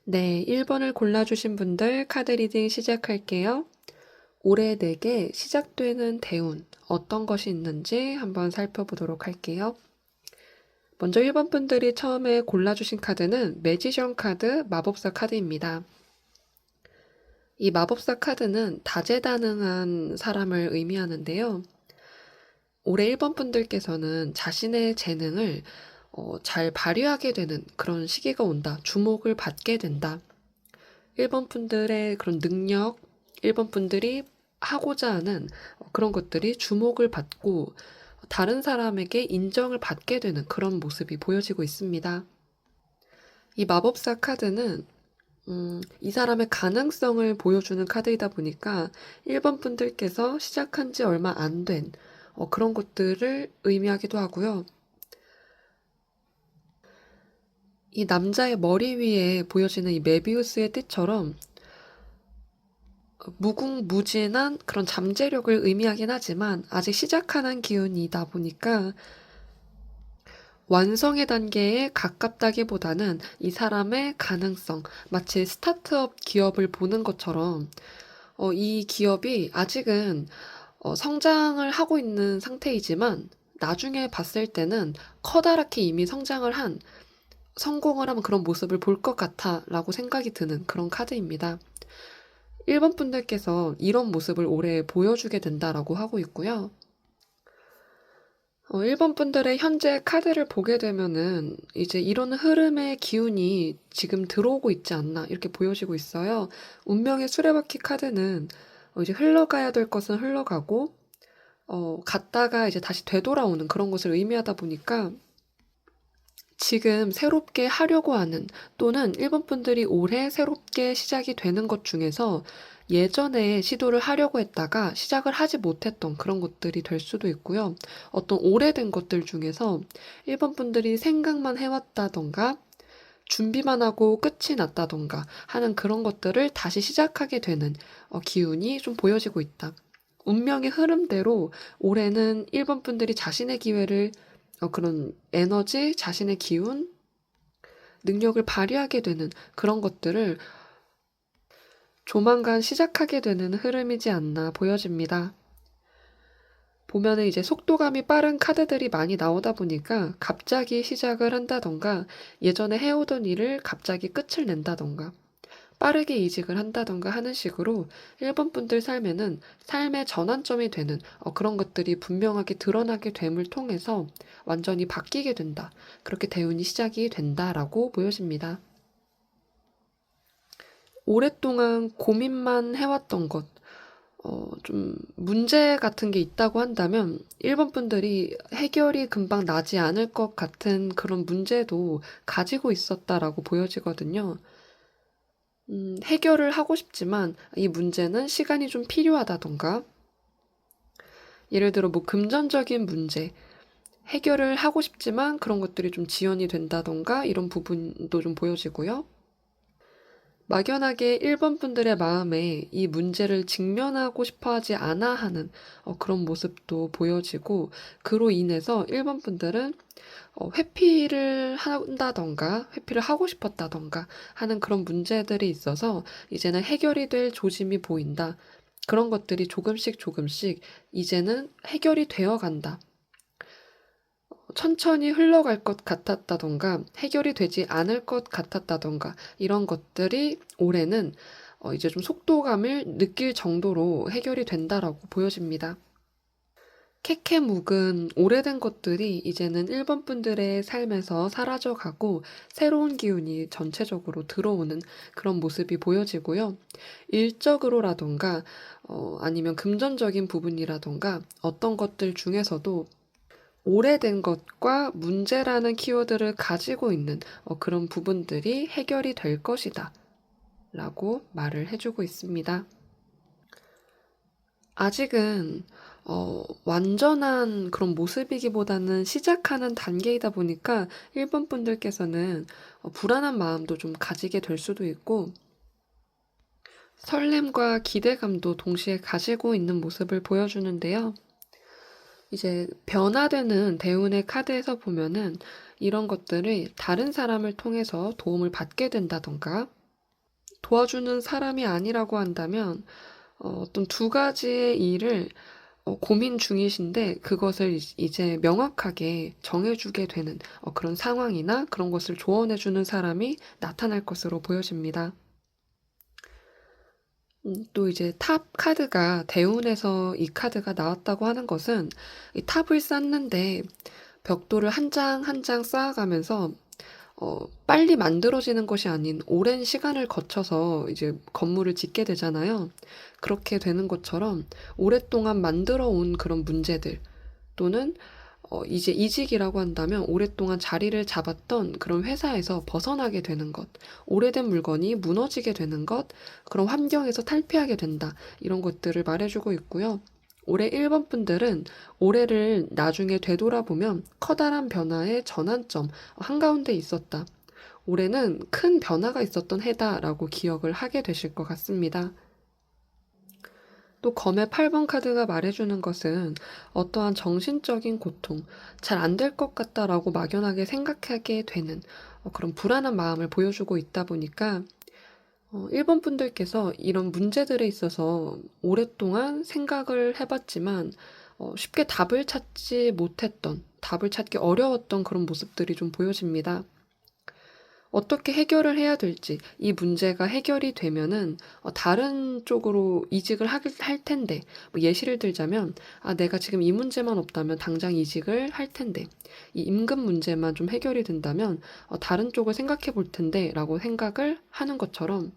네, 1번을 골라주신 분들 카드 리딩 시작할게요. 올해 내게 시작되는 대운, 어떤 것이 있는지 한번 살펴보도록 할게요. 먼저 1번 분들이 처음에 골라주신 카드는 매지션 카드, 마법사 카드입니다. 이 마법사 카드는 다재다능한 사람을 의미하는데요. 올해 1번 분들께서는 자신의 재능을 잘 발휘하게 되는 그런 시기가 온다. 주목을 받게 된다. 1번 분들의 그런 능력, 1번 분들이 하고자 하는 그런 것들이 주목을 받고 다른 사람에게 인정을 받게 되는 그런 모습이 보여지고 있습니다. 이 마법사 카드는 이 사람의 가능성을 보여주는 카드이다 보니까 1번 분들께서 시작한 지 얼마 안 된 그런 것들을 의미하기도 하고요. 이 남자의 머리 위에 보여지는 이 메비우스의 띠처럼 무궁무진한 그런 잠재력을 의미하긴 하지만 아직 시작하는 기운이다 보니까 완성의 단계에 가깝다기보다는 이 사람의 가능성, 마치 스타트업 기업을 보는 것처럼 이 기업이 아직은 성장을 하고 있는 상태이지만 나중에 봤을 때는 커다랗게 이미 성공을 한 그런 모습을 볼 것 같아 라고 생각이 드는 그런 카드입니다. 1번 분들께서 이런 모습을 올해 보여주게 된다라고 하고 있고요. 1번 분들의 현재 카드를 보게 되면은 이제 이런 흐름의 기운이 지금 들어오고 있지 않나 이렇게 보여지고 있어요. 운명의 수레바퀴 카드는 이제 흘러가야 될 것은 흘러가고 갔다가 이제 다시 되돌아오는 그런 것을 의미하다 보니까 지금 새롭게 하려고 하는 또는 1번 분들이 올해 새롭게 시작이 되는 것 중에서 예전에 시도를 하려고 했다가 시작을 하지 못했던 그런 것들이 될 수도 있고요. 어떤 오래된 것들 중에서 1번 분들이 생각만 해왔다던가 준비만 하고 끝이 났다던가 하는 그런 것들을 다시 시작하게 되는 기운이 좀 보여지고 있다. 운명의 흐름대로 올해는 1번 분들이 자신의 기회를 그런 에너지, 자신의 기운, 능력을 발휘하게 되는 그런 것들을 조만간 시작하게 되는 흐름이지 않나 보여집니다. 보면은 이제 속도감이 빠른 카드들이 많이 나오다 보니까 갑자기 시작을 한다던가 예전에 해오던 일을 갑자기 끝을 낸다던가 빠르게 이직을 한다던가 하는 식으로 1번 분들 삶에는 삶의 전환점이 되는 그런 것들이 분명하게 드러나게 됨을 통해서 완전히 바뀌게 된다. 그렇게 대운이 시작이 된다라고 보여집니다. 오랫동안 고민만 해왔던 것, 좀 문제 같은 게 있다고 한다면 1번 분들이 해결이 금방 나지 않을 것 같은 그런 문제도 가지고 있었다라고 보여지거든요. 해결을 하고 싶지만 이 문제는 시간이 좀 필요하다던가 예를 들어 뭐 금전적인 문제 해결을 하고 싶지만 그런 것들이 좀 지연이 된다던가 이런 부분도 좀 보여지고요. 막연하게 1번 분들의 마음에 이 문제를 직면하고 싶어 하지 않아 하는 그런 모습도 보여지고 그로 인해서 1번 분들은 회피를 한다던가 회피를 하고 싶었다던가 하는 그런 문제들이 있어서 이제는 해결이 될 조짐이 보인다. 그런 것들이 조금씩 이제는 해결이 되어 간다. 천천히 흘러갈 것 같았다던가 해결이 되지 않을 것 같았다던가 이런 것들이 올해는 이제 좀 속도감을 느낄 정도로 해결이 된다라고 보여집니다. 캐캐묵은 오래된 것들이 이제는 1번 분들의 삶에서 사라져가고 새로운 기운이 전체적으로 들어오는 그런 모습이 보여지고요. 일적으로라던가 아니면 금전적인 부분이라던가 어떤 것들 중에서도 오래된 것과 문제라는 키워드를 가지고 있는 그런 부분들이 해결이 될 것이다 라고 말을 해주고 있습니다. 아직은 완전한 그런 모습이기보다는 시작하는 단계이다 보니까 1번 분들께서는 불안한 마음도 좀 가지게 될 수도 있고 설렘과 기대감도 동시에 가지고 있는 모습을 보여주는데요. 이제 변화되는 대운의 카드에서 보면은 이런 것들을 다른 사람을 통해서 도움을 받게 된다던가 도와주는 사람이 아니라고 한다면 어떤 두 가지의 일을 고민 중이신데 그것을 이제 명확하게 정해주게 되는 그런 상황이나 그런 것을 조언해주는 사람이 나타날 것으로 보여집니다. 또 이제 탑 카드가 대운에서 이 카드가 나왔다고 하는 것은 이 탑을 쌓는데 벽돌을 한 장 한 장 쌓아가면서 빨리 만들어지는 것이 아닌 오랜 시간을 거쳐서 이제 건물을 짓게 되잖아요. 그렇게 되는 것처럼 오랫동안 만들어 온 그런 문제들 또는 이제 이직이라고 한다면 오랫동안 자리를 잡았던 그런 회사에서 벗어나게 되는 것, 오래된 물건이 무너지게 되는 것, 그런 환경에서 탈피하게 된다. 이런 것들을 말해주고 있고요. 올해 1번 분들은 올해를 나중에 되돌아보면 커다란 변화의 전환점 한가운데 있었다. 올해는 큰 변화가 있었던 해다라고 기억을 하게 되실 것 같습니다. 또 검의 8번 카드가 말해주는 것은 어떠한 정신적인 고통, 잘 안 될 것 같다라고 막연하게 생각하게 되는 그런 불안한 마음을 보여주고 있다 보니까 1번 분들께서 이런 문제들에 있어서 오랫동안 생각을 해봤지만 쉽게 답을 찾지 못했던, 답을 찾기 어려웠던 그런 모습들이 좀 보여집니다. 어떻게 해결을 해야 될지, 이 문제가 해결이 되면은 다른 쪽으로 이직을 할 텐데, 뭐 예시를 들자면, 내가 지금 이 문제만 없다면 당장 이직을 할 텐데, 이 임금 문제만 좀 해결이 된다면 다른 쪽을 생각해 볼 텐데, 라고 생각을 하는 것처럼,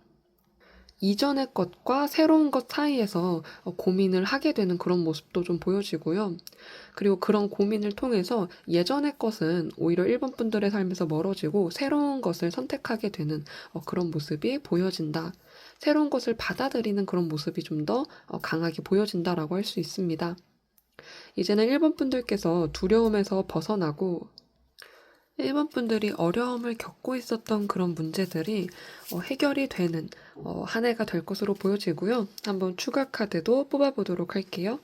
이전의 것과 새로운 것 사이에서 고민을 하게 되는 그런 모습도 좀 보여지고요. 그리고 그런 고민을 통해서 예전의 것은 오히려 1번 분들의 삶에서 멀어지고 새로운 것을 선택하게 되는 그런 모습이 보여진다. 새로운 것을 받아들이는 그런 모습이 좀 더 강하게 보여진다라고 할 수 있습니다. 이제는 1번 분들께서 두려움에서 벗어나고 1번 분들이 어려움을 겪고 있었던 그런 문제들이 해결이 되는 한 해가 될 것으로 보여지고요. 한번 추가 카드도 뽑아보도록 할게요.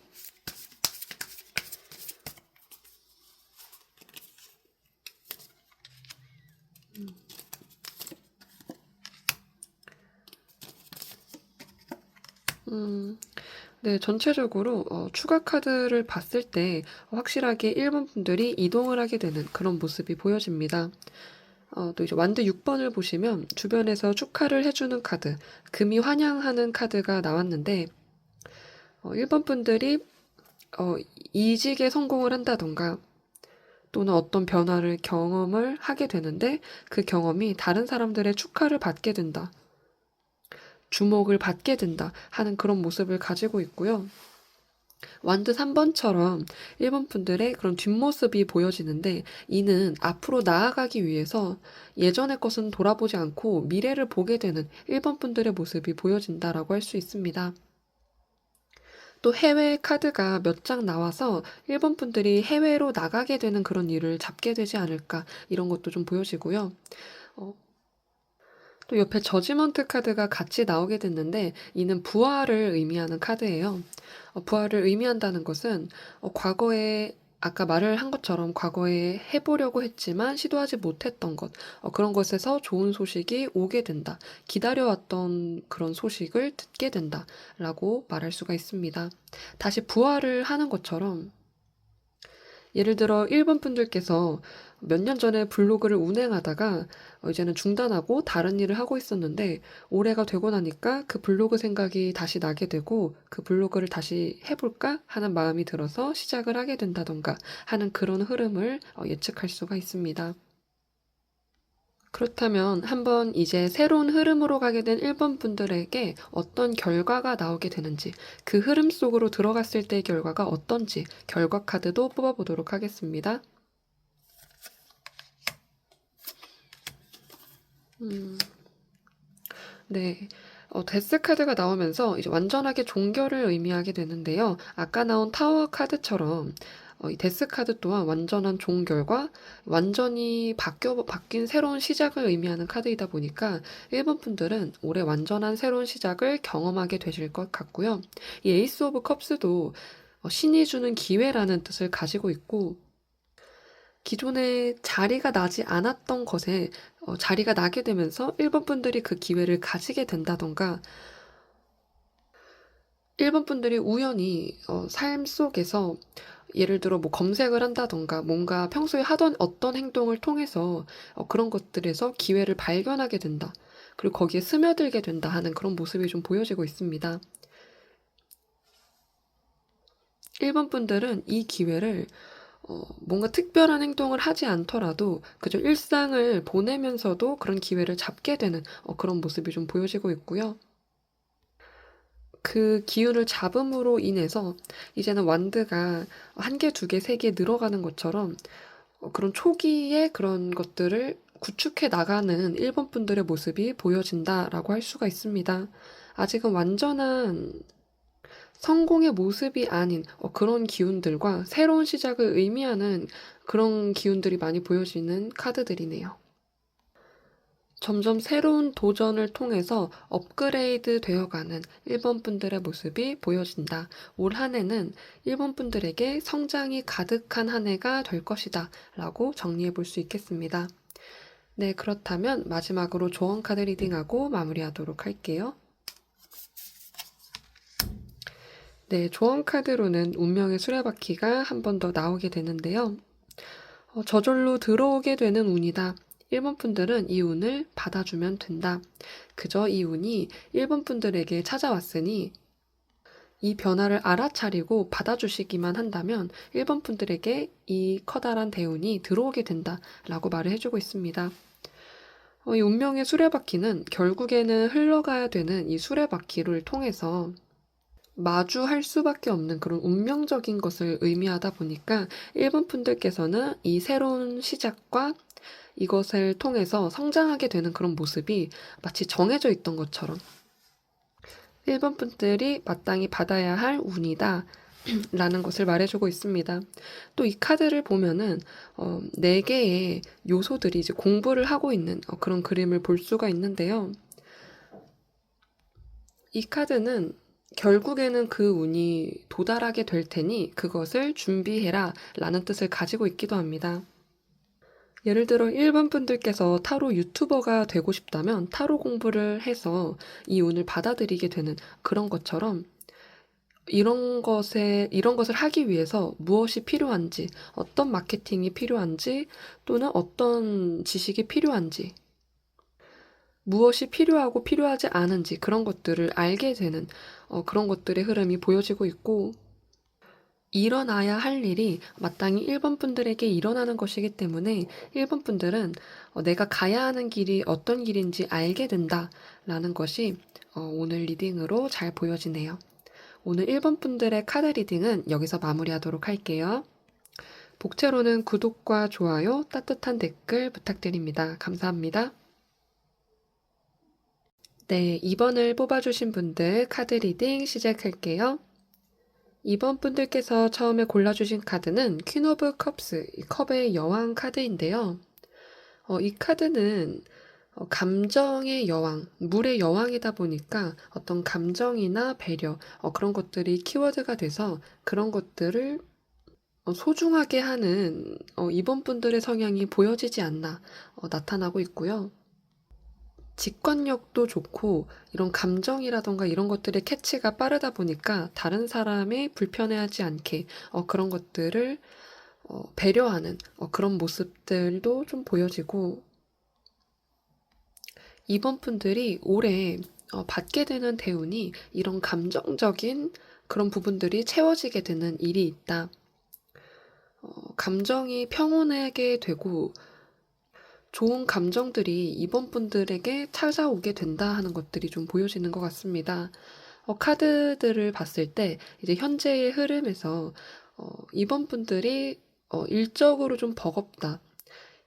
네, 전체적으로 추가 카드를 봤을 때 확실하게 1번 분들이 이동을 하게 되는 그런 모습이 보여집니다. 또 이제 완드 6번을 보시면 주변에서 축하를 해주는 카드, 금이 환영하는 카드가 나왔는데 1번 분들이 이직에 성공을 한다던가 또는 어떤 변화를 경험을 하게 되는데 그 경험이 다른 사람들의 축하를 받게 된다. 주목을 받게 된다 하는 그런 모습을 가지고 있고요. 완드 3번처럼 1번 분들의 그런 뒷모습이 보여지는데 이는 앞으로 나아가기 위해서 예전의 것은 돌아보지 않고 미래를 보게 되는 1번 분들의 모습이 보여진다라고 할 수 있습니다. 또 해외 카드가 몇 장 나와서 1번 분들이 해외로 나가게 되는 그런 일을 잡게 되지 않을까 이런 것도 좀 보여지고요. 또 옆에 저지먼트 카드가 같이 나오게 됐는데 이는 부활을 의미하는 카드예요. 부활을 의미한다는 것은 과거에 아까 말을 한 것처럼 과거에 해보려고 했지만 시도하지 못했던 것, 그런 것에서 좋은 소식이 오게 된다. 기다려왔던 그런 소식을 듣게 된다라고 말할 수가 있습니다. 다시 부활을 하는 것처럼 예를 들어 1번 분들께서 몇 년 전에 블로그를 운행하다가 이제는 중단하고 다른 일을 하고 있었는데 올해가 되고 나니까 그 블로그 생각이 다시 나게 되고 그 블로그를 다시 해볼까 하는 마음이 들어서 시작을 하게 된다던가 하는 그런 흐름을 예측할 수가 있습니다. 그렇다면 한번 이제 새로운 흐름으로 가게 된 1번 분들에게 어떤 결과가 나오게 되는지, 그 흐름 속으로 들어갔을 때의 결과가 어떤지 결과 카드도 뽑아보도록 하겠습니다. 네. 데스 카드가 나오면서 이제 완전하게 종결을 의미하게 되는데요. 아까 나온 타워 카드처럼 이 데스 카드 또한 완전한 종결과 완전히 바뀐 새로운 시작을 의미하는 카드이다 보니까 1번 분들은 올해 완전한 새로운 시작을 경험하게 되실 것 같고요. 이 에이스 오브 컵스도 신이 주는 기회라는 뜻을 가지고 있고 기존에 자리가 나지 않았던 것에 자리가 나게 되면서 1번 분들이 그 기회를 가지게 된다던가, 1번 분들이 우연히 삶 속에서 예를 들어 뭐 검색을 한다던가 뭔가 평소에 하던 어떤 행동을 통해서 그런 것들에서 기회를 발견하게 된다. 그리고 거기에 스며들게 된다 하는 그런 모습이 좀 보여지고 있습니다. 1번 분들은 이 기회를 뭔가 특별한 행동을 하지 않더라도 그저 일상을 보내면서도 그런 기회를 잡게 되는 그런 모습이 좀 보여지고 있고요. 그 기운을 잡음으로 인해서 이제는 완드가 1개, 2개, 3개 늘어가는 것처럼 그런 초기에 그런 것들을 구축해 나가는 1번 분들의 모습이 보여진다라고 할 수가 있습니다. 아직은 완전한 성공의 모습이 아닌 그런 기운들과 새로운 시작을 의미하는 그런 기운들이 많이 보여지는 카드들이네요. 점점 새로운 도전을 통해서 업그레이드 되어가는 1번 분들의 모습이 보여진다. 올 한 해는 1번 분들에게 성장이 가득한 한 해가 될 것이다 라고 정리해 볼 수 있겠습니다. 네, 그렇다면 마지막으로 조언 카드 리딩하고 마무리하도록 할게요. 네, 조언 카드로는 운명의 수레바퀴가 한 번 더 나오게 되는데요. 저절로 들어오게 되는 운이다. 1번 분들은 이 운을 받아주면 된다. 그저 이 운이 1번 분들에게 찾아왔으니 이 변화를 알아차리고 받아주시기만 한다면 1번 분들에게 이 커다란 대운이 들어오게 된다 라고 말을 해주고 있습니다. 이 운명의 수레바퀴는 결국에는 흘러가야 되는 이 수레바퀴를 통해서 마주할 수밖에 없는 그런 운명적인 것을 의미하다 보니까 1번 분들께서는 이 새로운 시작과 이것을 통해서 성장하게 되는 그런 모습이 마치 정해져 있던 것처럼 1번 분들이 마땅히 받아야 할 운이다 라는 것을 말해주고 있습니다. 또 이 카드를 보면은 4개의 요소들이 이제 공부를 하고 있는 그런 그림을 볼 수가 있는데요. 이 카드는 결국에는 그 운이 도달하게 될 테니 그것을 준비해라 라는 뜻을 가지고 있기도 합니다. 예를 들어 1번 분들께서 타로 유튜버가 되고 싶다면 타로 공부를 해서 이 운을 받아들이게 되는 그런 것처럼 이런 것을 하기 위해서 무엇이 필요한지, 어떤 마케팅이 필요한지, 또는 어떤 지식이 필요한지, 무엇이 필요하고 필요하지 않은지 그런 것들을 알게 되는 그런 것들의 흐름이 보여지고 있고, 일어나야 할 일이 마땅히 1번 분들에게 일어나는 것이기 때문에 1번 분들은 내가 가야 하는 길이 어떤 길인지 알게 된다라는 것이 오늘 리딩으로 잘 보여지네요. 오늘 1번 분들의 카드 리딩은 여기서 마무리하도록 할게요. 복채로는 구독과 좋아요, 따뜻한 댓글 부탁드립니다. 감사합니다. 네, 2번을 뽑아주신 분들 카드 리딩 시작할게요. 2번 분들께서 처음에 골라주신 카드는 퀸 오브 컵스, 컵의 여왕 카드인데요. 이 카드는 감정의 여왕, 물의 여왕이다 보니까 어떤 감정이나 배려, 그런 것들이 키워드가 돼서 그런 것들을 소중하게 하는 2번 분들의 성향이 보여지지 않나 나타나고 있고요. 직관력도 좋고 이런 감정이라던가 이런 것들의 캐치가 빠르다 보니까 다른 사람이 불편해하지 않게 그런 것들을 배려하는 그런 모습들도 좀 보여지고 2번 분들이 올해 받게 되는 대운이 이런 감정적인 그런 부분들이 채워지게 되는 일이 있다. 감정이 평온하게 되고 좋은 감정들이 2번 분들에게 찾아오게 된다 하는 것들이 좀 보여지는 것 같습니다. 카드들을 봤을 때 이제 현재의 흐름에서 2번 분들이 일적으로 좀 버겁다.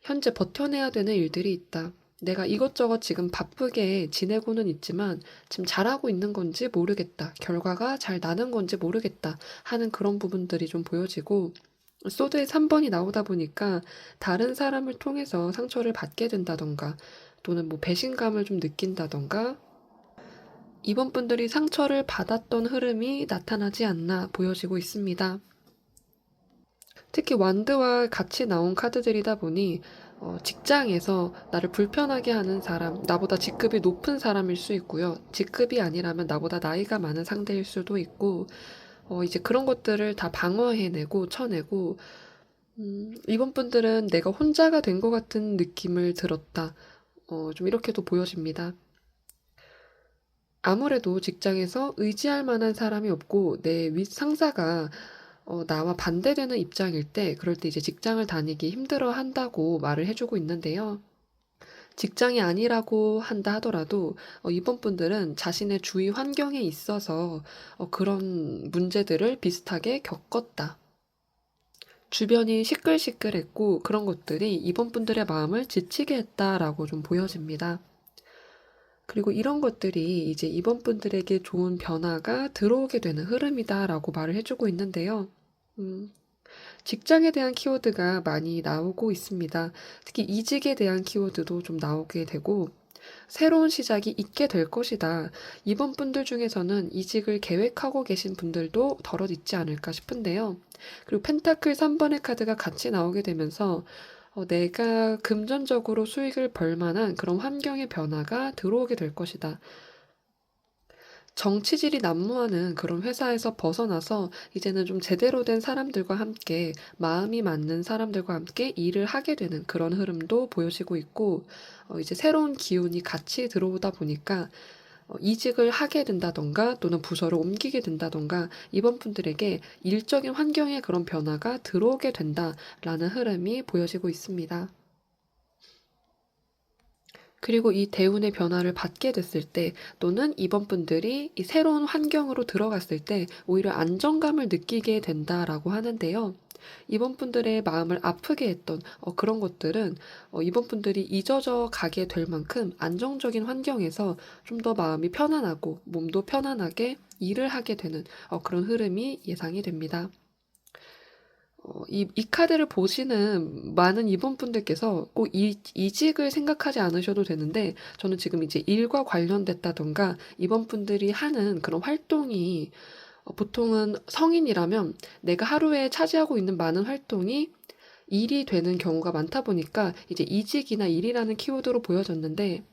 현재 버텨내야 되는 일들이 있다. 내가 이것저것 지금 바쁘게 지내고는 있지만 지금 잘하고 있는 건지 모르겠다. 결과가 잘 나는 건지 모르겠다 하는 그런 부분들이 좀 보여지고 소드의 3번이 나오다 보니까 다른 사람을 통해서 상처를 받게 된다던가 또는 뭐 배신감을 좀 느낀다던가 2번 분들이 상처를 받았던 흐름이 나타나지 않나 보여지고 있습니다. 특히 완드와 같이 나온 카드들이다 보니 직장에서 나를 불편하게 하는 사람, 나보다 직급이 높은 사람일 수 있고요. 직급이 아니라면 나보다 나이가 많은 상대일 수도 있고, 이제 그런 것들을 다 방어해내고 쳐내고, 이번 분들은 내가 혼자가 된 것 같은 느낌을 들었다. 좀 이렇게도 보여집니다. 아무래도 직장에서 의지할 만한 사람이 없고 내 윗 상사가 나와 반대되는 입장일 때, 그럴 때 이제 직장을 다니기 힘들어 한다고 말을 해주고 있는데요. 직장이 아니라고 한다 하더라도 이번 분들은 자신의 주위 환경에 있어서 그런 문제들을 비슷하게 겪었다. 주변이 시끌시끌했고 그런 것들이 이번 분들의 마음을 지치게 했다라고 좀 보여집니다. 그리고 이런 것들이 이제 이번 분들에게 좋은 변화가 들어오게 되는 흐름이다라고 말을 해주고 있는데요. 음, 직장에 대한 키워드가 많이 나오고 있습니다. 특히 이직에 대한 키워드도 좀 나오게 되고, 새로운 시작이 있게 될 것이다. 이번 분들 중에서는 이직을 계획하고 계신 분들도 덜어 있지 않을까 싶은데요. 그리고 펜타클 3번의 카드가 같이 나오게 되면서 내가 금전적으로 수익을 벌 만한 그런 환경의 변화가 들어오게 될 것이다. 정치질이 난무하는 그런 회사에서 벗어나서 이제는 좀 제대로 된 사람들과 함께, 마음이 맞는 사람들과 함께 일을 하게 되는 그런 흐름도 보여지고 있고, 이제 새로운 기운이 같이 들어오다 보니까 이직을 하게 된다던가 또는 부서를 옮기게 된다던가 이번 분들에게 일적인 환경에 그런 변화가 들어오게 된다라는 흐름이 보여지고 있습니다. 그리고 이 대운의 변화를 받게 됐을 때, 또는 이번 분들이 이 새로운 환경으로 들어갔을 때 오히려 안정감을 느끼게 된다라고 하는데요. 이번 분들의 마음을 아프게 했던 그런 것들은 이번 분들이 잊어져 가게 될 만큼 안정적인 환경에서 좀 더 마음이 편안하고 몸도 편안하게 일을 하게 되는 그런 흐름이 예상이 됩니다. 이 카드를 보시는 많은 이분분들께서 꼭 이직을 생각하지 않으셔도 되는데, 저는 지금 이제 일과 관련됐다던가 이번 분들이 하는 그런 활동이 보통은 성인이라면 내가 하루에 차지하고 있는 많은 활동이 일이 되는 경우가 많다 보니까 이제 이직이나 일이라는 키워드로 보여졌는데,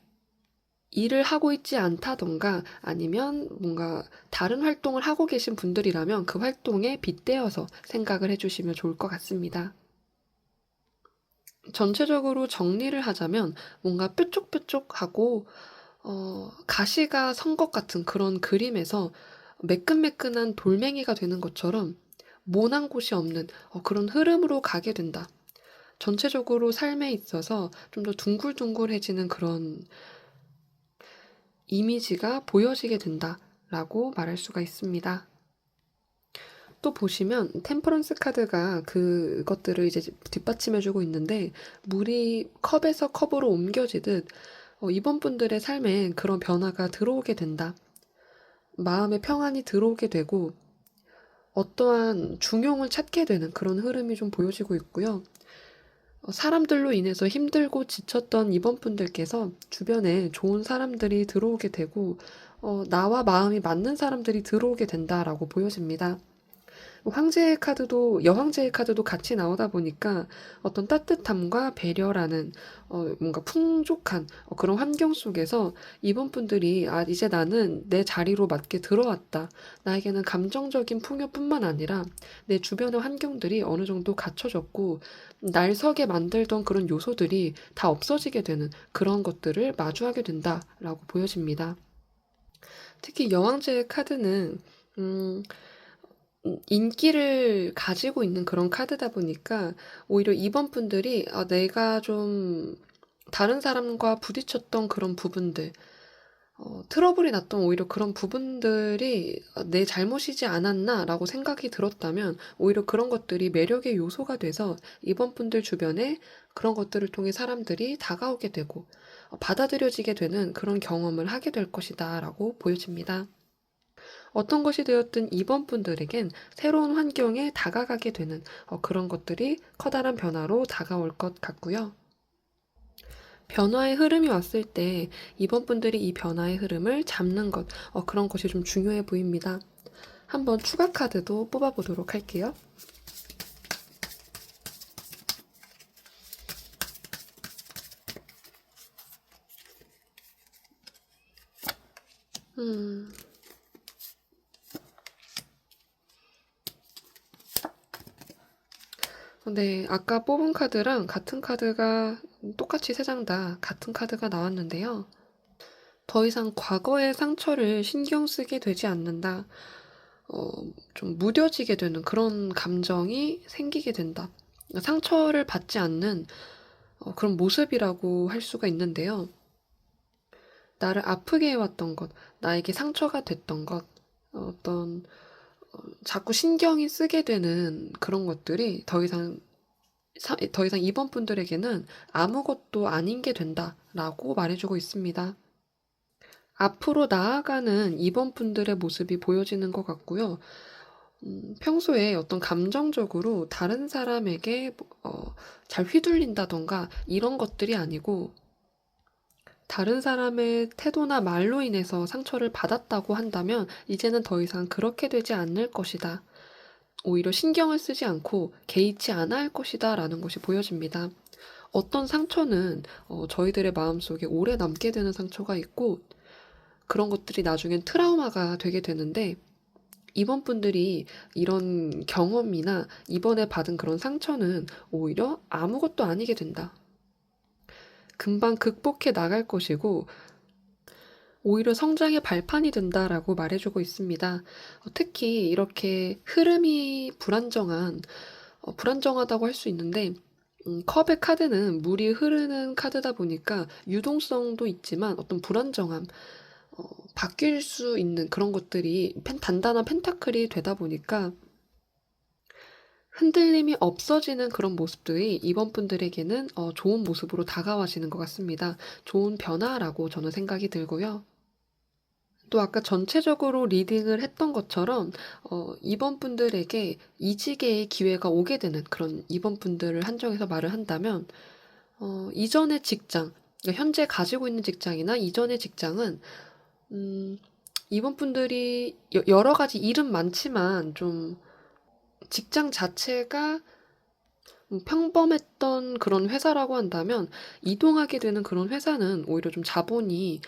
일을 하고 있지 않다던가 아니면 뭔가 다른 활동을 하고 계신 분들이라면 그 활동에 빗대어서 생각을 해주시면 좋을 것 같습니다. 전체적으로 정리를 하자면 뭔가 뾰족뾰족하고 가시가 선 것 같은 그런 그림에서 매끈매끈한 돌멩이가 되는 것처럼 모난 곳이 없는 그런 흐름으로 가게 된다. 전체적으로 삶에 있어서 좀 더 둥글둥글해지는 그런 이미지가 보여지게 된다라고 말할 수가 있습니다. 또 보시면 템퍼런스 카드가 그것들을 이제 뒷받침해주고 있는데, 물이 컵에서 컵으로 옮겨지듯 이번 분들의 삶에 그런 변화가 들어오게 된다. 마음의 평안이 들어오게 되고 어떠한 중용을 찾게 되는 그런 흐름이 좀 보여지고 있고요. 사람들로 인해서 힘들고 지쳤던 이번 분들께서 주변에 좋은 사람들이 들어오게 되고 나와 마음이 맞는 사람들이 들어오게 된다라고 보여집니다. 황제의 카드도, 여황제의 카드도 같이 나오다 보니까 어떤 따뜻함과 배려라는 뭔가 풍족한 그런 환경 속에서 이번 분들이 이제 나는 내 자리로 맞게 들어왔다. 나에게는 감정적인 풍요뿐만 아니라 내 주변의 환경들이 어느 정도 갖춰졌고 날 서게 만들던 그런 요소들이 다 없어지게 되는 그런 것들을 마주하게 된다라고 보여집니다. 특히 여왕제의 카드는 인기를 가지고 있는 그런 카드다 보니까 오히려 이번 분들이 내가 좀 다른 사람과 부딪혔던 그런 부분들, 트러블이 났던 오히려 그런 부분들이 내 잘못이지 않았나라고 생각이 들었다면 오히려 그런 것들이 매력의 요소가 돼서 이번 분들 주변에 그런 것들을 통해 사람들이 다가오게 되고 받아들여지게 되는 그런 경험을 하게 될 것이다라고 보여집니다. 어떤 것이 되었든 이번 분들에겐 새로운 환경에 다가가게 되는 그런 것들이 커다란 변화로 다가올 것 같고요. 변화의 흐름이 왔을 때 이번 분들이 이 변화의 흐름을 잡는 것, 그런 것이 좀 중요해 보입니다. 한번 추가 카드도 뽑아보도록 할게요. 음, 네, 아까 뽑은 카드랑 같은 카드가 똑같이 3장 다 같은 카드가 나왔는데요. 더 이상 과거의 상처를 신경 쓰게 되지 않는다. 어, 좀 무뎌지게 되는 그런 감정이 생기게 된다. 상처를 받지 않는 그런 모습이라고 할 수가 있는데요. 나를 아프게 해왔던 것, 나에게 상처가 됐던 것, 어떤 자꾸 신경이 쓰게 되는 그런 것들이 더 이상 이번 분들에게는 아무것도 아닌 게 된다라고 말해주고 있습니다. 앞으로 나아가는 이번 분들의 모습이 보여지는 것 같고요. 평소에 어떤 감정적으로 다른 사람에게 잘 휘둘린다던가 이런 것들이 아니고 다른 사람의 태도나 말로 인해서 상처를 받았다고 한다면 이제는 더 이상 그렇게 되지 않을 것이다. 오히려 신경을 쓰지 않고 개의치 않아 할 것이다 라는 것이 보여집니다. 어떤 상처는 저희들의 마음속에 오래 남게 되는 상처가 있고 그런 것들이 나중엔 트라우마가 되게 되는데 이번 분들이 이런 경험이나 이번에 받은 그런 상처는 오히려 아무것도 아니게 된다. 금방 극복해 나갈 것이고 오히려 성장의 발판이 된다라고 말해주고 있습니다. 특히 이렇게 흐름이 불안정하다고 할 수 있는데 컵의 카드는 물이 흐르는 카드다 보니까 유동성도 있지만 어떤 불안정함, 바뀔 수 있는 그런 것들이 단단한 펜타클이 되다 보니까 흔들림이 없어지는 그런 모습들이 이번 분들에게는 좋은 모습으로 다가와지는 것 같습니다. 좋은 변화라고 저는 생각이 들고요. 또 아까 전체적으로 리딩을 했던 것처럼 이번 분들에게 이직의 기회가 오게 되는 그런 이번 분들을 한정해서 말을 한다면 이전의 직장, 그러니까 현재 가지고 있는 직장이나 이전의 직장은 음, 이번 분들이 여러 가지 일은 많지만 좀 직장 자체가 평범했던 그런 회사라고 한다면 이동하게 되는 그런 회사는 오히려 좀 자본이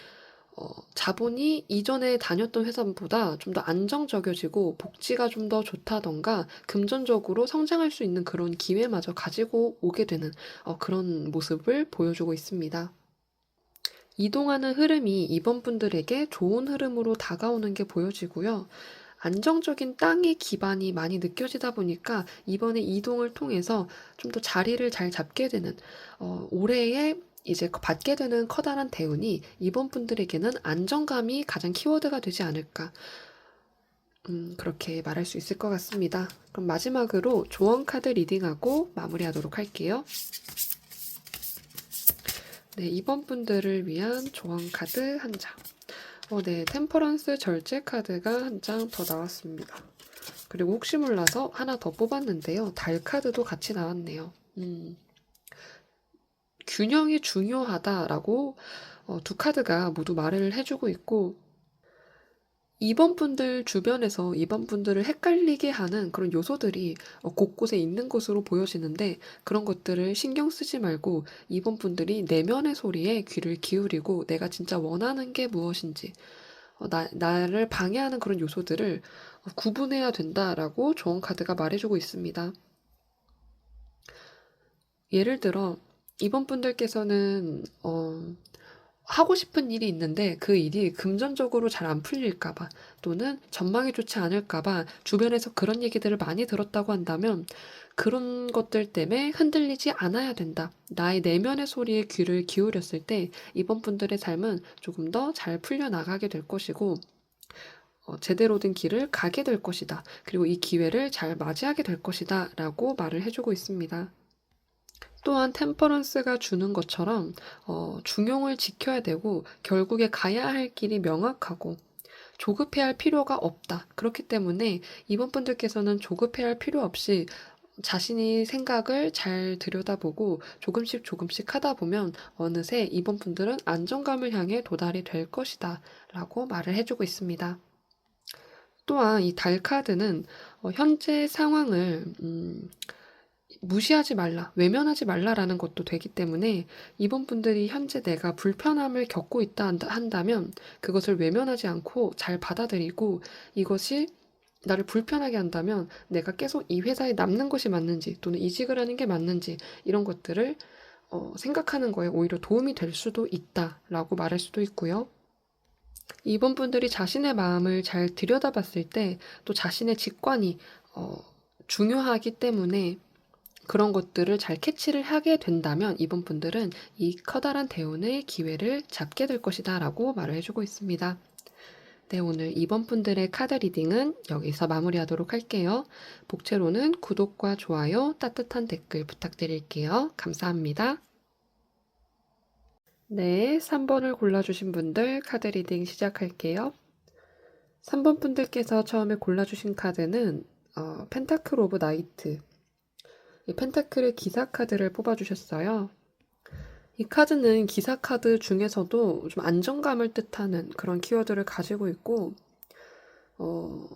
이전에 다녔던 회사보다 좀 더 안정적이어지고 복지가 좀 더 좋다던가 금전적으로 성장할 수 있는 그런 기회마저 가지고 오게 되는 그런 모습을 보여주고 있습니다. 이동하는 흐름이 이번 분들에게 좋은 흐름으로 다가오는 게 보여지고요. 안정적인 땅의 기반이 많이 느껴지다 보니까 이번에 이동을 통해서 좀 더 자리를 잘 잡게 되는 올해의 이제 받게 되는 커다란 대운이 이번 분들에게는 안정감이 가장 키워드가 되지 않을까 그렇게 말할 수 있을 것 같습니다. 그럼 마지막으로 조언 카드 리딩하고 마무리하도록 할게요. 네, 이번 분들을 위한 조언 카드 한 장. 네, 템퍼런스 절제 카드가 한 장 더 나왔습니다. 그리고 혹시 몰라서 하나 더 뽑았는데요. 달 카드도 같이 나왔네요. 균형이 중요하다라고 두 카드가 모두 말을 해주고 있고 이번 분들 주변에서 이번 분들을 헷갈리게 하는 그런 요소들이 곳곳에 있는 것으로 보여지는데 그런 것들을 신경 쓰지 말고 이번 분들이 내면의 소리에 귀를 기울이고 내가 진짜 원하는 게 무엇인지 나를 방해하는 그런 요소들을 구분해야 된다라고 조언 카드가 말해주고 있습니다. 예를 들어 이번 분들께서는 하고 싶은 일이 있는데 그 일이 금전적으로 잘 안 풀릴까 봐 또는 전망이 좋지 않을까 봐 주변에서 그런 얘기들을 많이 들었다고 한다면 그런 것들 때문에 흔들리지 않아야 된다. 나의 내면의 소리에 귀를 기울였을 때 이번 분들의 삶은 조금 더 잘 풀려나가게 될 것이고 제대로 된 길을 가게 될 것이다. 그리고 이 기회를 잘 맞이하게 될 것이다. 라고 말을 해주고 있습니다. 또한 템퍼런스가 주는 것처럼 중용을 지켜야 되고 결국에 가야 할 길이 명확하고 조급해할 필요가 없다. 그렇기 때문에 이번 분들께서는 조급해할 필요 없이 자신이 생각을 잘 들여다보고 조금씩 하다 보면 어느새 이번 분들은 안정감을 향해 도달이 될 것이다. 라고 말을 해주고 있습니다. 또한 이 달 카드는 현재 상황을 무시하지 말라, 외면하지 말라라는 것도 되기 때문에 이번 분들이 현재 내가 불편함을 겪고 있다 한다면 그것을 외면하지 않고 잘 받아들이고 이것이 나를 불편하게 한다면 내가 계속 이 회사에 남는 것이 맞는지 또는 이직을 하는 게 맞는지 이런 것들을 생각하는 거에 오히려 도움이 될 수도 있다라고 말할 수도 있고요. 이번 분들이 자신의 마음을 잘 들여다봤을 때 또 자신의 직관이 중요하기 때문에 그런 것들을 잘 캐치를 하게 된다면 이번 분들은 이 커다란 대운의 기회를 잡게 될 것이다 라고 말을 해주고 있습니다. 네, 오늘 이번 분들의 카드 리딩은 여기서 마무리하도록 할게요. 복채로는 구독과 좋아요, 따뜻한 댓글 부탁드릴게요. 감사합니다. 네, 3번을 골라주신 분들 카드 리딩 시작할게요. 3번 분들께서 처음에 골라주신 카드는 펜타클 오브 나이트, 이 펜타클의 기사 카드를 뽑아주셨어요. 이 카드는 기사 카드 중에서도 좀 안정감을 뜻하는 그런 키워드를 가지고 있고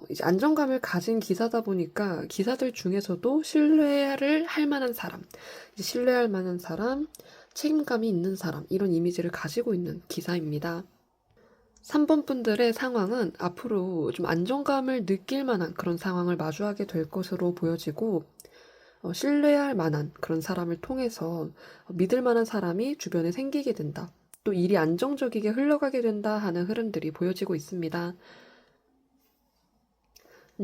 이제 안정감을 가진 기사다 보니까 기사들 중에서도 신뢰를 할 만한 사람, 이제 신뢰할 만한 사람, 책임감이 있는 사람 이런 이미지를 가지고 있는 기사입니다. 3번 분들의 상황은 앞으로 좀 안정감을 느낄 만한 그런 상황을 마주하게 될 것으로 보여지고 신뢰할 만한 그런 사람을 통해서 믿을 만한 사람이 주변에 생기게 된다. 또 일이 안정적이게 흘러가게 된다 하는 흐름들이 보여지고 있습니다.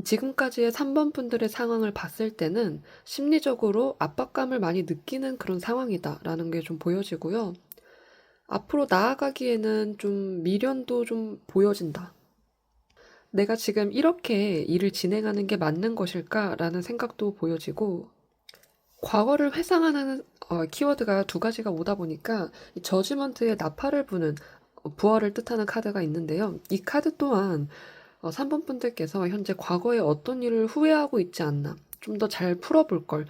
지금까지의 3번 분들의 상황을 봤을 때는 심리적으로 압박감을 많이 느끼는 그런 상황이다라는 게 좀 보여지고요. 앞으로 나아가기에는 좀 미련도 좀 보여진다. 내가 지금 이렇게 일을 진행하는 게 맞는 것일까라는 생각도 보여지고 과거를 회상하는 키워드가 두 가지가 오다 보니까 이 저지먼트의 나팔을 부는 부활을 뜻하는 카드가 있는데요. 이 카드 또한 3번 분들께서 현재 과거에 어떤 일을 후회하고 있지 않나 좀 더 잘 풀어볼 걸,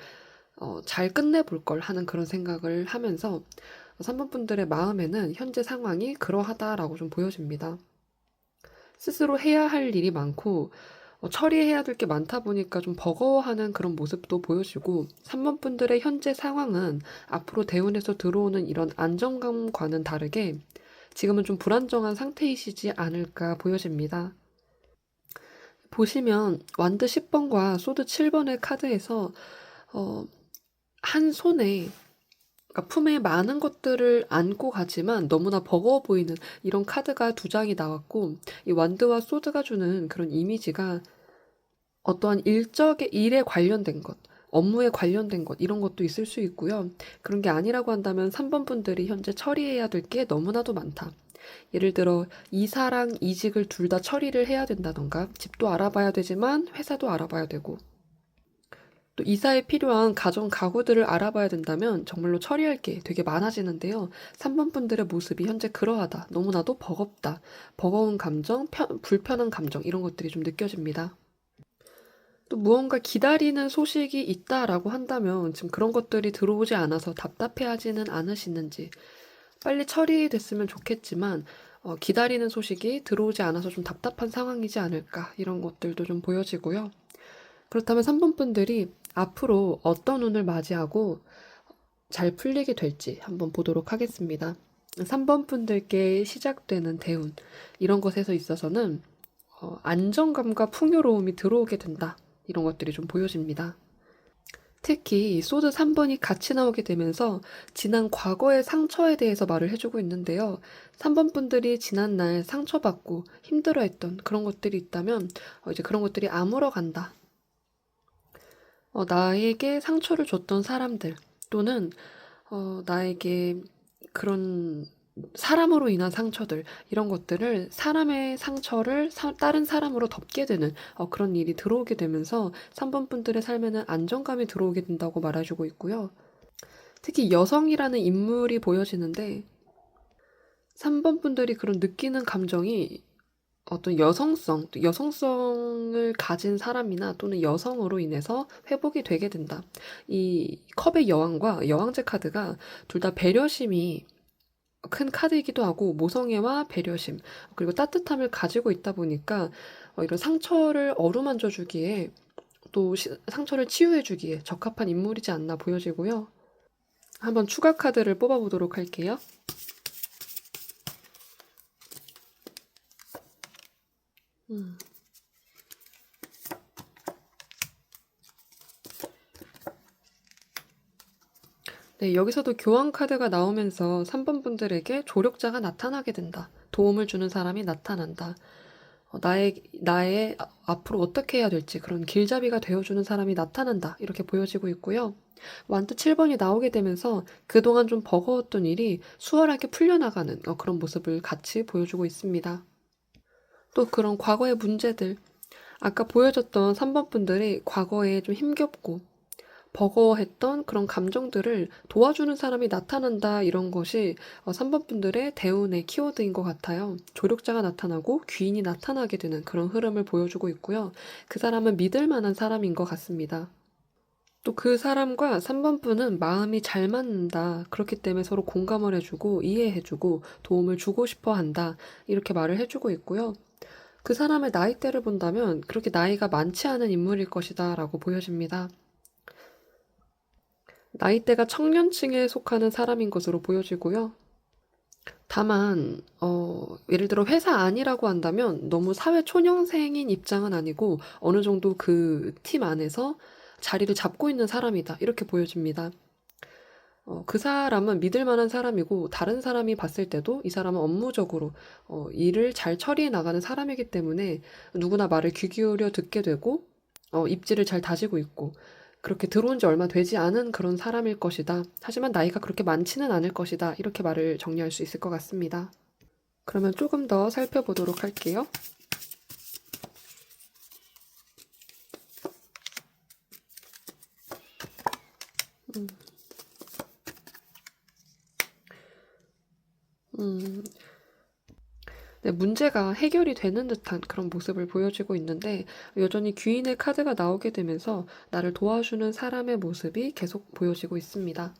잘 끝내볼 걸 하는 그런 생각을 하면서 3번 분들의 마음에는 현재 상황이 그러하다라고 좀 보여집니다. 스스로 해야 할 일이 많고 처리해야 될 게 많다 보니까 좀 버거워하는 그런 모습도 보여지고 3번 분들의 현재 상황은 앞으로 대운에서 들어오는 이런 안정감과는 다르게 지금은 좀 불안정한 상태이시지 않을까 보여집니다. 보시면 완드 10번과 소드 7번의 카드에서 한 손에 그러니까 품에 많은 것들을 안고 가지만 너무나 버거워 보이는 이런 카드가 두 장이 나왔고 이 완드와 소드가 주는 그런 이미지가 어떠한 일에 관련된 것, 업무에 관련된 것 이런 것도 있을 수 있고요. 그런 게 아니라고 한다면 3번 분들이 현재 처리해야 될 게 너무나도 많다. 예를 들어 이사랑 이직을 둘 다 처리를 해야 된다던가 집도 알아봐야 되지만 회사도 알아봐야 되고 또 이사에 필요한 가전 가구들을 알아봐야 된다면 정말로 처리할 게 되게 많아지는데요. 3번 분들의 모습이 현재 그러하다. 너무나도 버겁다. 버거운 감정, 불편한 감정 이런 것들이 좀 느껴집니다. 또 무언가 기다리는 소식이 있다라고 한다면 지금 그런 것들이 들어오지 않아서 답답해하지는 않으시는지 빨리 처리됐으면 좋겠지만 기다리는 소식이 들어오지 않아서 좀 답답한 상황이지 않을까 이런 것들도 좀 보여지고요. 그렇다면 3번 분들이 앞으로 어떤 운을 맞이하고 잘 풀리게 될지 한번 보도록 하겠습니다. 3번 분들께 시작되는 대운 이런 것에서 있어서는 안정감과 풍요로움이 들어오게 된다. 이런 것들이 좀 보여집니다. 특히 소드 3번이 같이 나오게 되면서 지난 과거의 상처에 대해서 말을 해주고 있는데요. 3번 분들이 지난날 상처받고 힘들어했던 그런 것들이 있다면 이제 그런 것들이 아물어간다. 나에게 상처를 줬던 사람들 또는 나에게 그런 사람으로 인한 상처들 이런 것들을 사람의 상처를 다른 사람으로 덮게 되는 그런 일이 들어오게 되면서 3번 분들의 삶에는 안정감이 들어오게 된다고 말해주고 있고요. 특히 여성이라는 인물이 보여지는데 3번 분들이 그런 느끼는 감정이 어떤 여성성을 가진 사람이나 또는 여성으로 인해서 회복이 되게 된다. 이 컵의 여왕과 여왕제 카드가 둘 다 배려심이 큰 카드이기도 하고 모성애와 배려심 그리고 따뜻함을 가지고 있다 보니까 이런 상처를 어루만져 주기에 또 상처를 치유해주기에 적합한 인물이지 않나 보여지고요. 한번 추가 카드를 뽑아보도록 할게요. 네, 여기서도 교환 카드가 나오면서 3번 분들에게 조력자가 나타나게 된다. 도움을 주는 사람이 나타난다. 나의 앞으로 어떻게 해야 될지 그런 길잡이가 되어주는 사람이 나타난다. 이렇게 보여지고 있고요. 완트 7번이 나오게 되면서 그동안 좀 버거웠던 일이 수월하게 풀려나가는 그런 모습을 같이 보여주고 있습니다. 또 그런 과거의 문제들, 아까 보여줬던 3번 분들이 과거에 좀 힘겹고 버거워했던 그런 감정들을 도와주는 사람이 나타난다, 이런 것이 3번 분들의 대운의 키워드인 것 같아요. 조력자가 나타나고 귀인이 나타나게 되는 그런 흐름을 보여주고 있고요. 그 사람은 믿을 만한 사람인 것 같습니다. 또 그 사람과 3번 분은 마음이 잘 맞는다. 그렇기 때문에 서로 공감을 해주고 이해해주고 도움을 주고 싶어 한다. 이렇게 말을 해주고 있고요. 그 사람의 나이대를 본다면 그렇게 나이가 많지 않은 인물일 것이다 라고 보여집니다. 나이대가 청년층에 속하는 사람인 것으로 보여지고요. 다만 예를 들어 회사 안이라고 한다면 너무 사회 초년생인 입장은 아니고 어느 정도 그 팀 안에서 자리를 잡고 있는 사람이다, 이렇게 보여집니다. 그 사람은 믿을 만한 사람이고 다른 사람이 봤을 때도 이 사람은 업무적으로 일을 잘 처리해 나가는 사람이기 때문에 누구나 말을 귀 기울여 듣게 되고 입지를 잘 다지고 있고 그렇게 들어온 지 얼마 되지 않은 그런 사람일 것이다. 하지만 나이가 그렇게 많지는 않을 것이다. 이렇게 말을 정리할 수 있을 것 같습니다. 그러면 조금 더 살펴보도록 할게요. 네, 문제가 해결이 되는 듯한 그런 모습을 보여주고 있는데 여전히 귀인의 카드가 나오게 되면서 나를 도와주는 사람의 모습이 계속 보여지고 있습니다.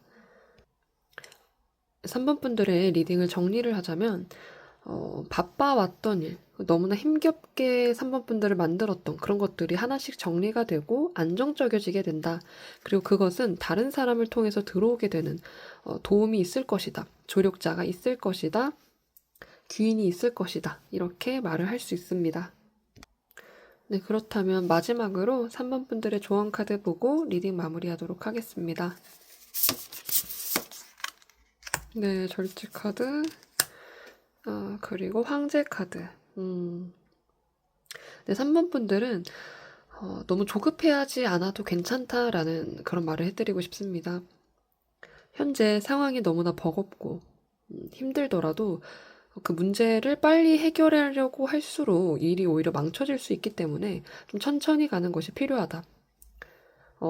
3번 분들의 리딩을 정리를 하자면 바빠왔던 일, 너무나 힘겹게 3번 분들을 만들었던 그런 것들이 하나씩 정리가 되고 안정적이어지게 된다. 그리고 그것은 다른 사람을 통해서 들어오게 되는 도움이 있을 것이다. 조력자가 있을 것이다. 귀인이 있을 것이다. 이렇게 말을 할 수 있습니다. 네, 그렇다면 마지막으로 3번 분들의 조언 카드 보고 리딩 마무리하도록 하겠습니다. 네, 절제 카드, 그리고 황제 카드. 네, 3번 분들은 너무 조급해하지 않아도 괜찮다라는 그런 말을 해드리고 싶습니다. 현재 상황이 너무나 버겁고 힘들더라도 그 문제를 빨리 해결하려고 할수록 일이 오히려 망쳐질 수 있기 때문에 좀 천천히 가는 것이 필요하다.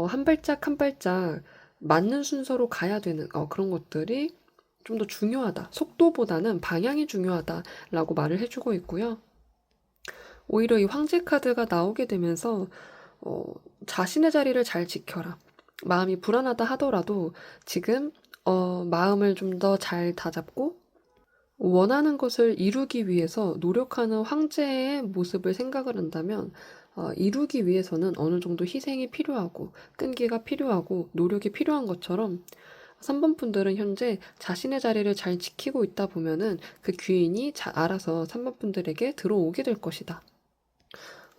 한 발짝 한 발짝 맞는 순서로 가야 되는 그런 것들이 좀 더 중요하다. 속도보다는 방향이 중요하다라고 말을 해주고 있고요. 오히려 이 황제 카드가 나오게 되면서 자신의 자리를 잘 지켜라. 마음이 불안하다 하더라도 지금 마음을 좀 더 잘 다잡고 원하는 것을 이루기 위해서 노력하는 황제의 모습을 생각을 한다면 이루기 위해서는 어느 정도 희생이 필요하고 끈기가 필요하고 노력이 필요한 것처럼 3번 분들은 현재 자신의 자리를 잘 지키고 있다 보면은 그 귀인이 알아서 3번 분들에게 들어오게 될 것이다.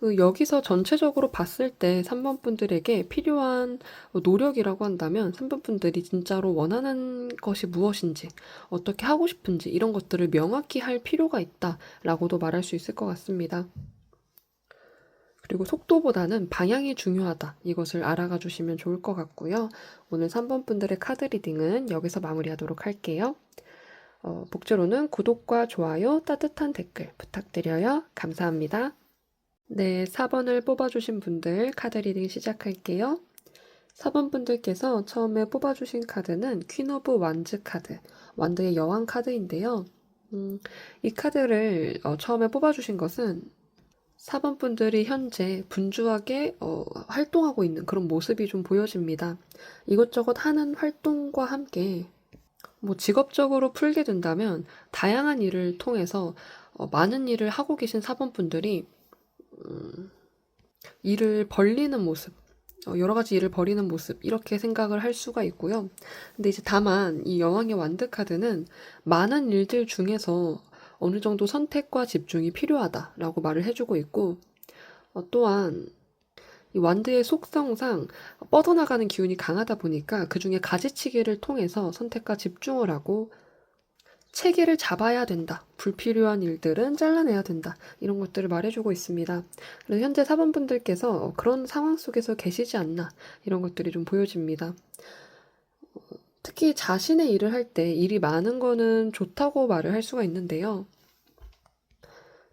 여기서 전체적으로 봤을 때 3번 분들에게 필요한 노력이라고 한다면 3번 분들이 진짜로 원하는 것이 무엇인지, 어떻게 하고 싶은지 이런 것들을 명확히 할 필요가 있다라고도 말할 수 있을 것 같습니다. 그리고 속도보다는 방향이 중요하다. 이것을 알아가 주시면 좋을 것 같고요. 오늘 3번 분들의 카드 리딩은 여기서 마무리하도록 할게요. 복제로는 구독과 좋아요, 따뜻한 댓글 부탁드려요. 감사합니다. 네, 4번을 뽑아주신 분들 카드 리딩 시작할게요. 4번 분들께서 처음에 뽑아주신 카드는 퀸 오브 완즈 카드, 완드의 여왕 카드인데요. 이 카드를 처음에 뽑아주신 것은 4번 분들이 현재 분주하게 활동하고 있는 그런 모습이 좀 보여집니다. 이것저것 하는 활동과 함께 직업적으로 풀게 된다면 다양한 일을 통해서 많은 일을 하고 계신 4번 분들이 일을 벌리는 모습, 여러 가지 일을 벌이는 모습 이렇게 생각을 할 수가 있고요. 근데 이제 다만 이 여왕의 완드 카드는 많은 일들 중에서 어느 정도 선택과 집중이 필요하다라고 말을 해주고 있고 또한 이 완드의 속성상 뻗어나가는 기운이 강하다 보니까 그중에 가지치기를 통해서 선택과 집중을 하고 체계를 잡아야 된다. 불필요한 일들은 잘라내야 된다. 이런 것들을 말해주고 있습니다. 그래서 현재 사번분들께서 그런 상황 속에서 계시지 않나 이런 것들이 좀 보여집니다. 특히 자신의 일을 할 때 일이 많은 거는 좋다고 말을 할 수가 있는데요.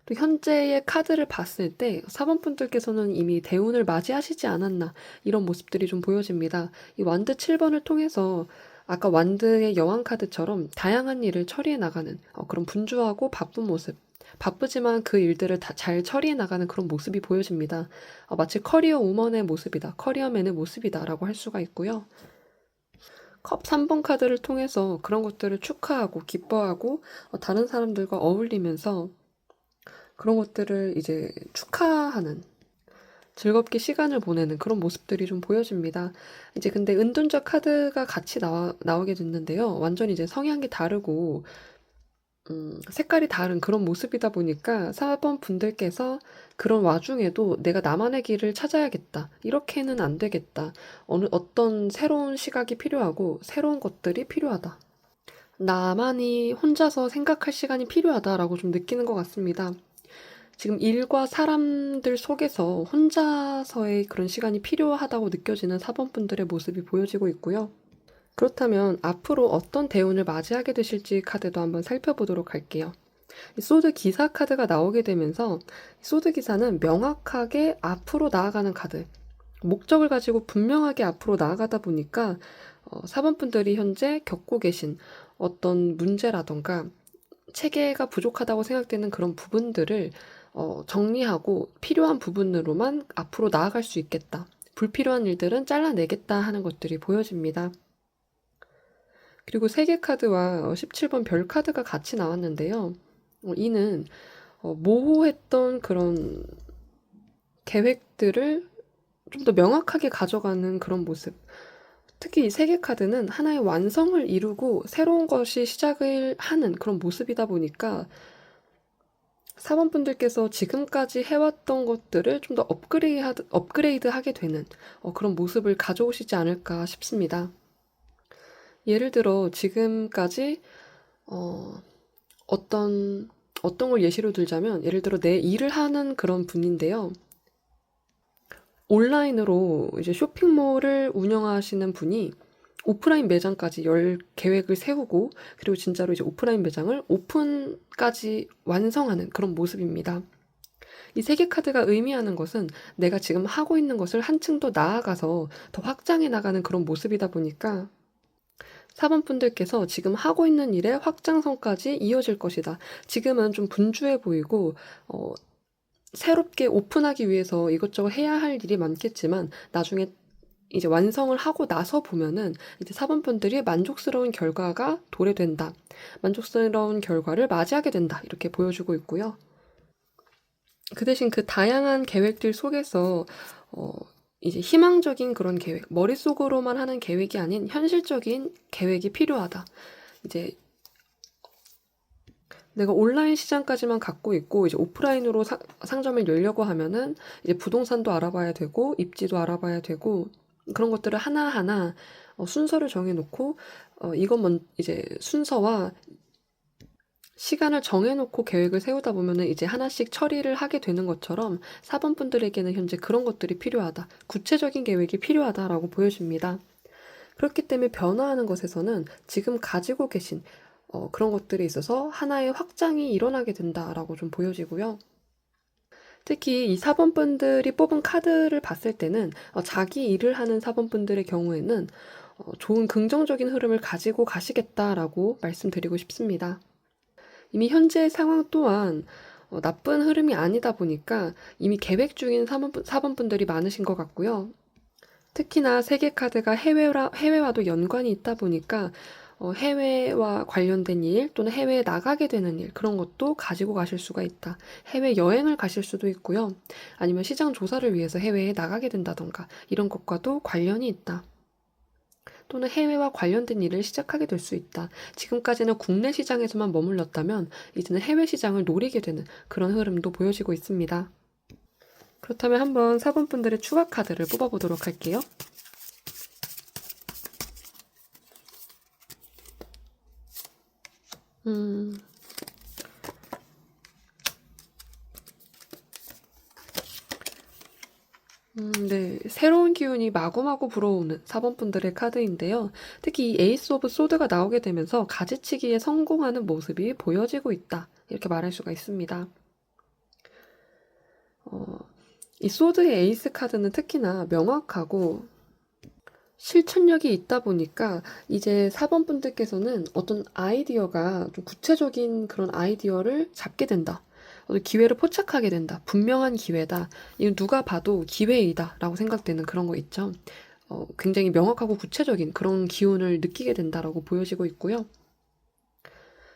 또 현재의 카드를 봤을 때 4번분들께서는 이미 대운을 맞이하시지 않았나 이런 모습들이 좀 보여집니다. 이 완드 7번을 통해서 아까 완드의 여왕 카드처럼 다양한 일을 처리해 나가는 그런 분주하고 바쁜 모습, 바쁘지만 그 일들을 다 잘 처리해 나가는 그런 모습이 보여집니다. 마치 커리어 우먼의 모습이다, 커리어맨의 모습이다 라고 할 수가 있고요. 컵 3번 카드를 통해서 그런 것들을 축하하고 기뻐하고 다른 사람들과 어울리면서 그런 것들을 이제 축하하는, 즐겁게 시간을 보내는 그런 모습들이 좀 보여집니다. 이제 근데 은둔자 카드가 같이 나오게 됐는데요. 완전히 이제 성향이 다르고 색깔이 다른 그런 모습이다 보니까 4번 분들께서 그런 와중에도 내가 나만의 길을 찾아야겠다. 이렇게는 안 되겠다. 어떤 새로운 시각이 필요하고 새로운 것들이 필요하다. 나만이 혼자서 생각할 시간이 필요하다라고 좀 느끼는 것 같습니다. 지금 일과 사람들 속에서 혼자서의 그런 시간이 필요하다고 느껴지는 사번분들의 모습이 보여지고 있고요. 그렇다면 앞으로 어떤 대운을 맞이하게 되실지 카드도 한번 살펴보도록 할게요. 소드 기사 카드가 나오게 되면서 소드 기사는 명확하게 앞으로 나아가는 카드, 목적을 가지고 분명하게 앞으로 나아가다 보니까 사번분들이 현재 겪고 계신 어떤 문제라던가 체계가 부족하다고 생각되는 그런 부분들을 정리하고 필요한 부분으로만 앞으로 나아갈 수 있겠다. 불필요한 일들은 잘라내겠다 하는 것들이 보여집니다. 그리고 3개 카드와 17번 별 카드가 같이 나왔는데요. 이는 모호했던 그런 계획들을 좀 더 명확하게 가져가는 그런 모습. 특히 이 3개 카드는 하나의 완성을 이루고 새로운 것이 시작을 하는 그런 모습이다 보니까 사원분들께서 지금까지 해왔던 것들을 좀 더 업그레이드하게 되는 그런 모습을 가져오시지 않을까 싶습니다. 예를 들어 지금까지 어떤 걸 예시로 들자면 예를 들어 내 일을 하는 그런 분인데요. 온라인으로 이제 쇼핑몰을 운영하시는 분이 오프라인 매장까지 열 계획을 세우고 그리고 진짜로 이제 오프라인 매장을 오픈까지 완성하는 그런 모습입니다. 이 3개 카드가 의미하는 것은 내가 지금 하고 있는 것을 한층 더 나아가서 더 확장해 나가는 그런 모습이다 보니까 사번분들께서 지금 하고 있는 일의 확장선까지 이어질 것이다. 지금은 좀 분주해 보이고 새롭게 오픈하기 위해서 이것저것 해야 할 일이 많겠지만 나중에 이제 완성을 하고 나서 보면은 이제 사번분들이 만족스러운 결과가 도래된다. 만족스러운 결과를 맞이하게 된다. 이렇게 보여주고 있고요. 그 대신 그 다양한 계획들 속에서 이제 희망적인 그런 계획, 머릿속으로만 하는 계획이 아닌 현실적인 계획이 필요하다. 이제 내가 온라인 시장까지만 갖고 있고 이제 오프라인으로 상점을 열려고 하면은 이제 부동산도 알아봐야 되고 입지도 알아봐야 되고 그런 것들을 하나하나 순서를 정해놓고 이것만 이제 순서와 시간을 정해놓고 계획을 세우다 보면은 이제 하나씩 처리를 하게 되는 것처럼 사번분들에게는 현재 그런 것들이 필요하다. 구체적인 계획이 필요하다라고 보여집니다. 그렇기 때문에 변화하는 것에서는 지금 가지고 계신 그런 것들에 있어서 하나의 확장이 일어나게 된다라고 좀 보여지고요. 특히 이 사번분들이 뽑은 카드를 봤을 때는 자기 일을 하는 사번분들의 경우에는 좋은 긍정적인 흐름을 가지고 가시겠다라고 말씀드리고 싶습니다. 이미 현재의 상황 또한 나쁜 흐름이 아니다 보니까 이미 계획 중인 사번분들이 많으신 것 같고요. 특히나 3개 카드가 해외와도 연관이 있다 보니까 해외와 관련된 일 또는 해외에 나가게 되는 일 그런 것도 가지고 가실 수가 있다. 해외 여행을 가실 수도 있고요. 아니면 시장 조사를 위해서 해외에 나가게 된다던가 이런 것과도 관련이 있다. 또는 해외와 관련된 일을 시작하게 될 수 있다. 지금까지는 국내 시장에서만 머물렀다면 이제는 해외 시장을 노리게 되는 그런 흐름도 보여지고 있습니다. 그렇다면 한번 4번 분들의 추가 카드를 뽑아보도록 할게요. 네. 새로운 기운이 마구마구 불어오는 4번 분들의 카드인데요. 특히 이 에이스 오브 소드가 나오게 되면서 가지치기에 성공하는 모습이 보여지고 있다. 이렇게 말할 수가 있습니다. 이 소드의 에이스 카드는 특히나 명확하고 실천력이 있다 보니까 이제 4번 분들께서는 어떤 아이디어가 좀 구체적인 그런 아이디어를 잡게 된다. 기회를 포착하게 된다. 분명한 기회다. 이건 누가 봐도 기회이다. 라고 생각되는 그런 거 있죠. 굉장히 명확하고 구체적인 그런 기운을 느끼게 된다라고 보여지고 있고요.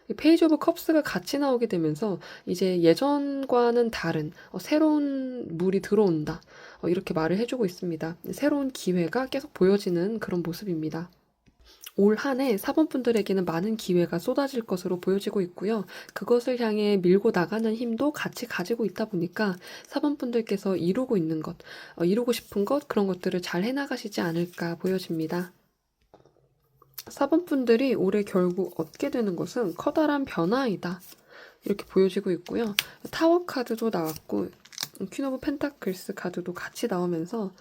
이 페이지 오브 컵스가 같이 나오게 되면서 이제 예전과는 다른 새로운 물이 들어온다. 이렇게 말을 해주고 있습니다. 새로운 기회가 계속 보여지는 그런 모습입니다. 올 한 해 4번 분들에게는 많은 기회가 쏟아질 것으로 보여지고 있고요. 그것을 향해 밀고 나가는 힘도 같이 가지고 있다 보니까 4번 분들께서 이루고 있는 것, 이루고 싶은 것, 그런 것들을 잘 해나가시지 않을까 보여집니다. 4번 분들이 올해 결국 얻게 되는 것은 커다란 변화이다. 이렇게 보여지고 있고요. 타워 카드도 나왔고 퀸 오브 펜타클스 카드도 같이 나오면서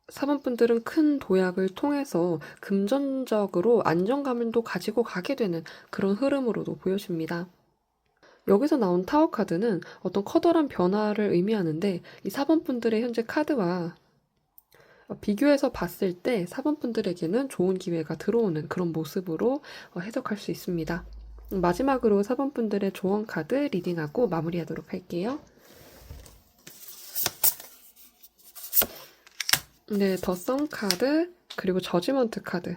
4번 분들은 큰 도약을 통해서 금전적으로 안정감을 또 가지고 가게 되는 그런 흐름으로도 보여집니다. 여기서 나온 타워 카드는 어떤 커다란 변화를 의미하는데 이 4번 분들의 현재 카드와 비교해서 봤을 때 4번 분들에게는 좋은 기회가 들어오는 그런 모습으로 해석할 수 있습니다. 마지막으로 4번 분들의 조언 카드 리딩하고 마무리하도록 할게요. 네, 더 선 카드 그리고 저지먼트 카드.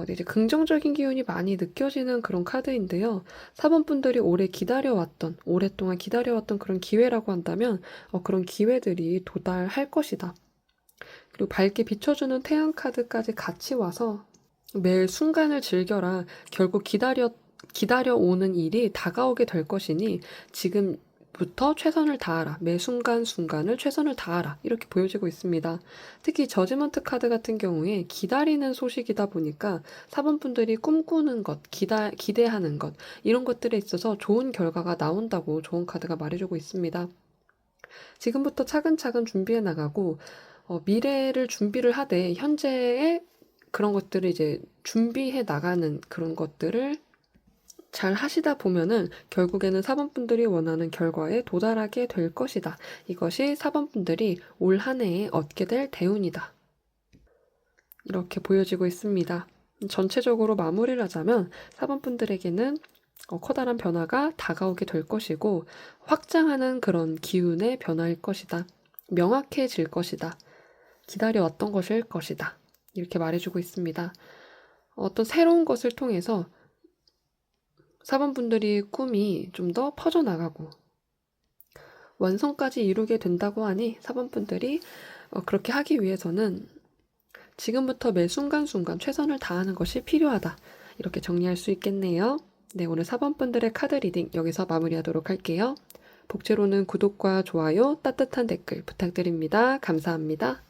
이제 긍정적인 기운이 많이 느껴지는 그런 카드인데요. 4번 분들이 오랫동안 기다려왔던 그런 기회라고 한다면 그런 기회들이 도달할 것이다. 그리고 밝게 비춰주는 태양 카드까지 같이 와서 매일 순간을 즐겨라. 결국 기다려오는 일이 다가오게 될 것이니 지금부터 최선을 다하라. 매 순간순간을 최선을 다하라. 이렇게 보여지고 있습니다. 특히 저지먼트 카드 같은 경우에 기다리는 소식이다 보니까 4번 분들이 꿈꾸는 것, 기대하는 것 이런 것들에 있어서 좋은 결과가 나온다고 좋은 카드가 말해주고 있습니다. 지금부터 차근차근 준비해 나가고 미래를 준비를 하되 현재의 그런 것들을 이제 준비해 나가는 그런 것들을 잘 하시다 보면은 결국에는 4번 분들이 원하는 결과에 도달하게 될 것이다. 이것이 4번 분들이 올 한 해에 얻게 될 대운이다. 이렇게 보여지고 있습니다. 전체적으로 마무리를 하자면 4번 분들에게는 커다란 변화가 다가오게 될 것이고 확장하는 그런 기운의 변화일 것이다. 명확해질 것이다. 기다려왔던 것일 것이다. 이렇게 말해주고 있습니다. 어떤 새로운 것을 통해서 4번 분들이 꿈이 좀 더 퍼져나가고 완성까지 이루게 된다고 하니 4번 분들이 그렇게 하기 위해서는 지금부터 매 순간순간 최선을 다하는 것이 필요하다. 이렇게 정리할 수 있겠네요. 네, 오늘 4번 분들의 카드 리딩 여기서 마무리하도록 할게요. 복채로는 구독과 좋아요, 따뜻한 댓글 부탁드립니다. 감사합니다.